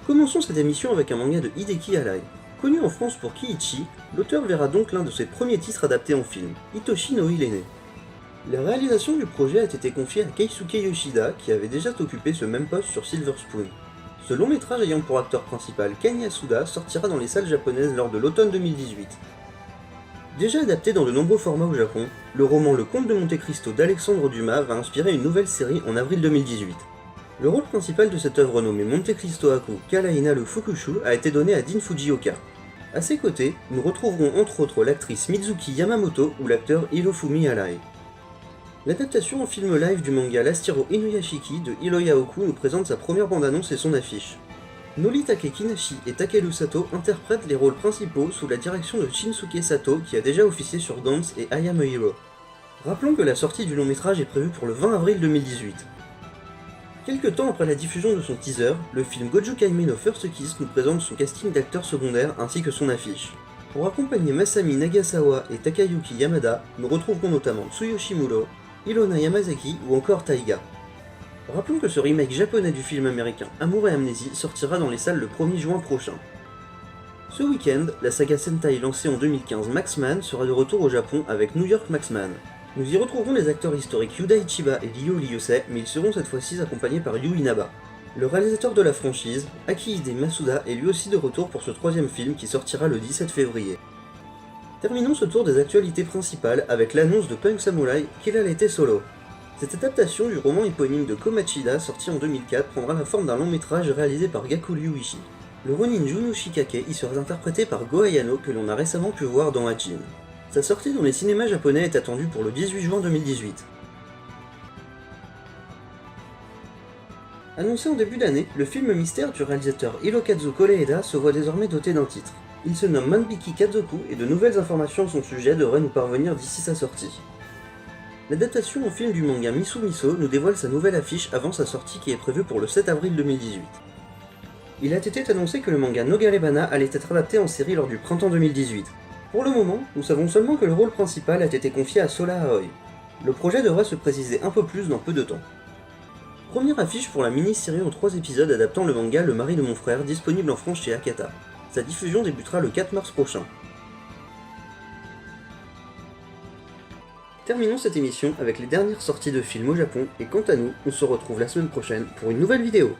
Commençons cette émission avec un manga de Hideki Arai. Connu en France pour Kiichi, l'auteur verra donc l'un de ses premiers titres adaptés en film, Hitoshi no Hirene. La réalisation du projet a été confiée à Keisuke Yoshida, qui avait déjà occupé ce même poste sur Silver Spoon. Ce long métrage ayant pour acteur principal Ken Yasuda sortira dans les salles japonaises lors de l'automne 2018. Déjà adapté dans de nombreux formats au Japon, le roman Le Comte de Monte Cristo d'Alexandre Dumas va inspirer une nouvelle série en avril 2018. Le rôle principal de cette œuvre nommée Monte Cristo Aku Kalaina le Fukushu a été donné à Din Fujioka. A ses côtés, nous retrouverons entre autres l'actrice Mizuki Yamamoto ou l'acteur Hirofumi Arai. L'adaptation en film live du manga L'Astiro Inuyashiki de Hiroya Oku nous présente sa première bande-annonce et son affiche. Noritake Kinashi et Takeru Sato interprètent les rôles principaux sous la direction de Shinsuke Sato qui a déjà officié sur Dance et I Am a Hero. Rappelons que la sortie du long métrage est prévue pour le 20 avril 2018. Quelque temps après la diffusion de son teaser, le film Gojo Kaime no First Kiss nous présente son casting d'acteurs secondaires ainsi que son affiche. Pour accompagner Masami Nagasawa et Takayuki Yamada, nous retrouverons notamment Tsuyoshi Muro, Ilona Yamazaki ou encore Taiga. Rappelons que ce remake japonais du film américain Amour et Amnésie sortira dans les salles le 1er juin prochain. Ce week-end, la saga Sentai lancée en 2015 Maxman sera de retour au Japon avec New York Maxman. Nous y retrouverons les acteurs historiques Yuda Ichiba et Ryo Ryusei, mais ils seront cette fois-ci accompagnés par Yu Inaba. Le réalisateur de la franchise, Akihide Masuda, est lui aussi de retour pour ce troisième film qui sortira le 17 février. Terminons ce tour des actualités principales avec l'annonce de Punk Samurai Kill l'été solo. Cette adaptation du roman éponyme de Komachida sorti en 2004 prendra la forme d'un long métrage réalisé par Gaku Ryuichi. Le Ronin Juno Shikake y sera interprété par Go Ayano que l'on a récemment pu voir dans Hajin. Sa sortie dans les cinémas japonais est attendue pour le 18 juin 2018. Annoncé en début d'année, le film mystère du réalisateur Hirokazu Koreeda se voit désormais doté d'un titre. Il se nomme Manbiki Kazoku et de nouvelles informations à son sujet devraient nous parvenir d'ici sa sortie. L'adaptation en film du manga Misu Miso nous dévoile sa nouvelle affiche avant sa sortie qui est prévue pour le 7 avril 2018. Il a été annoncé que le manga Nogarebana allait être adapté en série lors du printemps 2018. Pour le moment, nous savons seulement que le rôle principal a été confié à Sola Aoi. Le projet devrait se préciser un peu plus dans peu de temps. Première affiche pour la mini-série en 3 épisodes adaptant le manga Le mari de mon frère disponible en France chez Akata. Sa diffusion débutera le 4 mars prochain. Terminons cette émission avec les dernières sorties de films au Japon et quant à nous, on se retrouve la semaine prochaine pour une nouvelle vidéo.